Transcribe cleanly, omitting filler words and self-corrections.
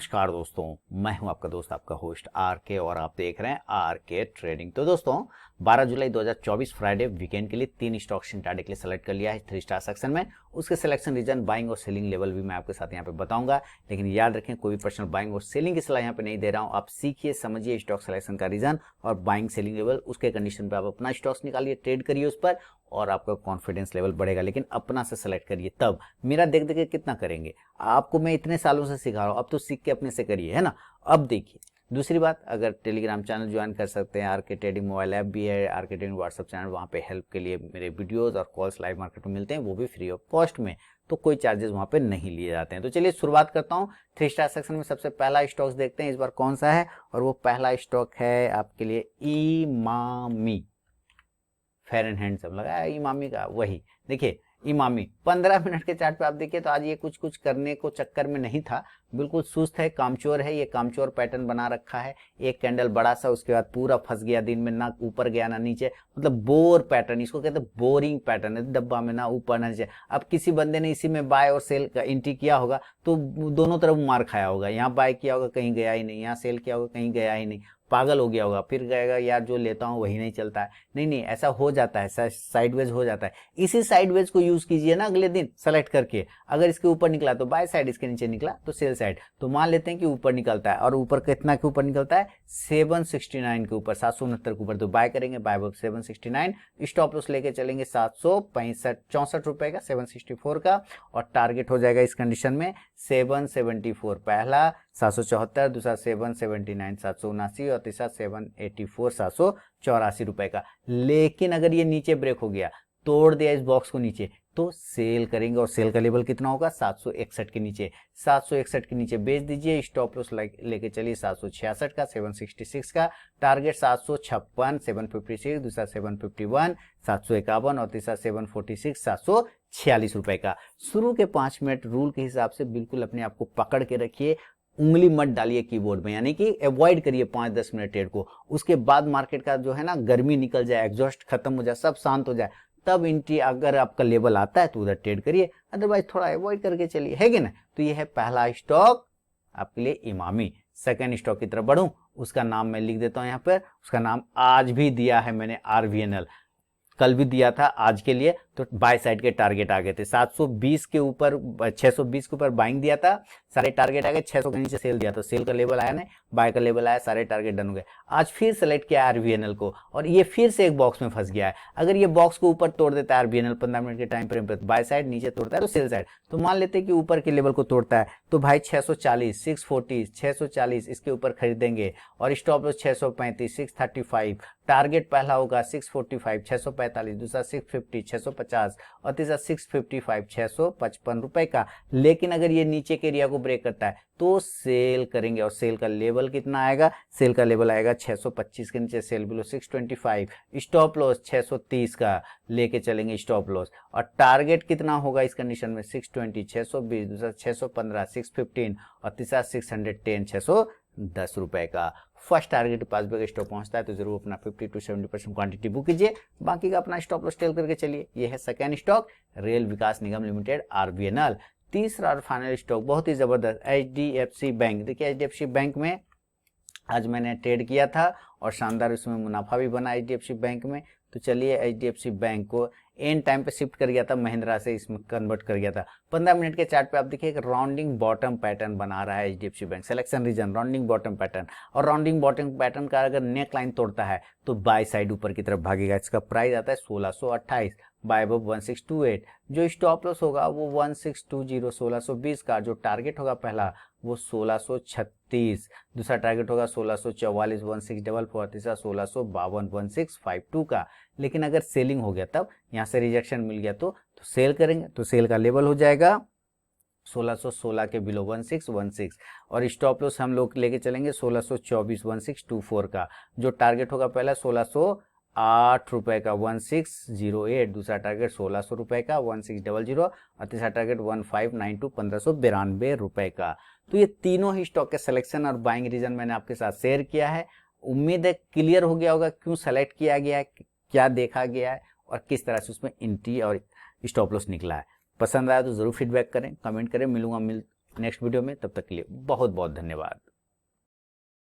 नमस्कार दोस्तों, मैं हूं आपका दोस्त आपका होस्ट आर के और आप देख रहे हैं आर के ट्रेडिंग। तो दोस्तों 12 जुलाई 2024 फ्राइडे वीकेंड के लिए 3 स्टॉक्स इंट्राडे के लिए सेलेक्ट कर लिया है 3 स्टार सेक्शन में। उसके सिलेक्शन रीजन, बाइंग और सेलिंग लेवल भी मैं आपके साथ यहाँ पे बताऊंगा। लेकिन याद रखें, कोई भी पर्सनल बाइंग और सेलिंग की सलाह यहाँ पे नहीं दे रहा हूँ। आप सीखिए, समझिए स्टॉक सिलेक्शन का रीजन और बाइंग सेलिंग लेवल, उसके कंडीशन पर आप अपना स्टॉक्स निकालिए, ट्रेड करिए उस पर और आपका कॉन्फिडेंस लेवल बढ़ेगा। लेकिन अपना से सेलेक्ट करिए, तब मेरा देख देख के कितना करेंगे। आपको मैं इतने सालों से सिखा रहा हूँ, अब तो सीख के अपने से करिए, है ना। अब देखिए दूसरी बात, अगर टेलीग्राम चैनल ज्वाइन कर सकते हैं, आर के ट्रेडिंग मोबाइल ऐप भी है, आर के ट्रेडिंग व्हाट्सएप चैनल, वहाँ पे हेल्प के लिए मेरे वीडियोस और कॉल्स लाइव मार्केट में मिलते हैं, वो भी फ्री ऑफ कॉस्ट में, तो कोई चार्जेस वहाँ पे नहीं लिए जाते हैं। तो चलिए शुरुआत करता हूँ। 3 स्टार सेक्शन में सबसे पहला स्टॉक्स देखते हैं इस बार कौन सा है, और वो पहला स्टॉक है आपके लिए इमामी। फेयर एंड हैंडसम लगा है इमामी का, वही देखिए इमामी 15 मिनट के चार्ट पे आप देखिए तो आज ये कुछ करने को चक्कर में नहीं था, बिल्कुल सुस्त है, कामचोर है। ये कामचोर पैटर्न बना रखा है, एक कैंडल बड़ा सा, उसके बाद पूरा फंस गया दिन में, ना ऊपर गया ना नीचे, मतलब बोर पैटर्न, इसको कहते हैं बोरिंग पैटर्न है, डब्बा में ना ऊपर ना नीचे। अब किसी बंदे ने इसी में बाय और सेल का एंट्री किया होगा तो दोनों तरफ मार खाया होगा। यहाँ बाय किया होगा कहीं गया ही नहीं, यहाँ सेल किया होगा कहीं गया ही नहीं, पागल हो गया होगा, फिर गएगा यार जो लेता हूँ वही नहीं चलता है। नहीं, ऐसा हो जाता है, साइडवेज हो जाता है। इसी साइडवेज को यूज कीजिए ना अगले दिन सेलेक्ट करके। अगर इसके ऊपर निकला तो बाय साइड, इसके नीचे निकला तो सेल साइड। तो मान लेते हैं कि ऊपर निकलता है, और ऊपर कितना के ऊपर निकलता है, 769 के ऊपर, 769 के ऊपर, तो बाय करेंगे, बाय 769। स्टॉप लॉस लेके चलेंगे 764 रुपए का, 764 का, और टारगेट हो जाएगा इस कंडीशन में 774, पहला 774, दूसरा 779 779, और तीसरा 784 784 रुपए का। लेकिन अगर ये नीचे ब्रेक हो गया, तोड़ दिया इस बॉक्स को नीचे, तो सेल करेंगे, और सेल का लेवल कितना होगा, 761 के नीचे। 761 के नीचे बेच दीजिए, स्टॉप लॉस लेके चलिए 766 का, 766 का, टारगेट 756 756, दूसरा 751 751, और तीसरा 746 746 रुपए का। शुरू के 5 मिनट रूल के हिसाब से बिल्कुल अपने आप को पकड़ के रखिए, उंगली मत डालिए कीबोर्ड में, यानी कि अवॉइड करिए 5-10 मिनट ट्रेड को। उसके बाद मार्केट का जो है ना गर्मी निकल जाए, एग्जॉस्ट खत्म हो जाए, सब शांत हो जाए, तब एंट्री अगर आपका लेवल आता है तो उधर ट्रेड करिए, अदरवाइज थोड़ा अवॉइड करके चलिए, है कि ना। तो ये है पहला स्टॉक आपके लिए इमामी। सेकंड स्टॉक की तरफ बढ़ूं, उसका नाम मैं लिख देता हूं यहाँ पर। उसका नाम आज भी दिया है मैंने, RVNL, कल भी दिया था आज के लिए। तो बाय साइड के टारगेट आ गए थे 720 के ऊपर, 620 के ऊपर बाइंग दिया था, सारे टारगेट आ गए। 600 के नीचे सेल दिया तो सेल का लेवल आया नहीं, बाय का लेवल आया, सारे टारगेट डन हो गए। आज फिर सेलेक्ट किया RVNL को, और ये फिर से एक बॉक्स में फंस गया है। अगर ये बॉक्स को ऊपर तोड़ देता है RVNL 15 मिनट के टाइम फ्रेम पर, बाय साइड, नीचे तोड़ता है तो सेल साइड, तो मान लेते हैं कि ऊपर के लेवल को तोड़ता है, तो भाई 640 640 640 इसके ऊपर खरीदेंगे, और स्टॉप लॉस 635 635, टारगेट पहला होगा 645 645, दूसरा 650 650, और तीसरा 655 655 रुपए का। लेकिन अगर ये नीचे के एरिया को ब्रेक करता है तो सेल करेंगे, और सेल का लेवल कितना आएगा, सेल का लेवल आएगा 625 के नीचे, सेल बिलो 625, स्टॉप लॉस 630 का लेके चलेंगे स्टॉप लॉस, और टारगेट कितना होगा इस कंडीशन में 620 620, दूसरा 615 615, और तीसरा 610 610 रुपए का। फर्स्ट टारगेट पास पे स्टॉप पहुंचता है तो जरूर अपना 50 to 70% क्वांटिटी बुक कीजिए, बाकी का अपना स्टॉप लॉस टेल करके चलिए। ये है सेकंड स्टॉक, रेल विकास निगम लिमिटेड RVNL। तीसरा और फाइनल स्टॉक बहुत ही जबरदस्त, HDFC बैंक। देखिए HDFC बैंक में आज मैंने ट्रेड किया था और शानदार उसमें मुनाफा भी बना HDFC बैंक में। तो चलिए HDFC बैंक को एंड टाइम पे शिफ्ट कर गया था, महिंद्रा से इसमें कन्वर्ट कर गया था। 15 मिनट के चार्ट पे आप देखिए एक राउंडिंग बॉटम पैटर्न बना रहा है HDFC bank. Selection region rounding bottom pattern, और राउंडिंग बॉटम पैटर्न का अगर नेक लाइन तोड़ता है तो बाय साइड ऊपर की तरफ भागेगा। इसका प्राइस आता है 1628, बाय अबव 1628। जो स्टॉप लॉस होगा वो 1620 1620 का, जो टारगेट होगा पहला वो 1636, दूसरा टारगेट होगा 1644 1644, तीसरा 1652 1652 का। लेकिन अगर सेलिंग हो गया, तब यहाँ से रिजेक्शन मिल गया तो सेल करेंगे, तो सेल का लेवल हो जाएगा 1616 के बिलो 1616, और स्टॉप लॉस हम लोग लेके चलेंगे 1624 1624 का। जो टारगेट होगा पहला 1608 रुपए का 1608, दूसरा टारगेट 1600 रुपए का 1600, और तीसरा टारगेट 1592 1592 रुपए का। तो ये तीनों ही स्टॉक के सिलेक्शन और बाइंग रीजन मैंने आपके साथ शेयर किया है। उम्मीद है क्लियर हो गया होगा क्यों सेलेक्ट किया गया है, क्या देखा गया है, और किस तरह से उसमें एंट्री और स्टॉप लॉस निकला है। पसंद आया तो जरूर फीडबैक करें, कमेंट करें। नेक्स्ट वीडियो में, तब तक के लिए बहुत बहुत धन्यवाद।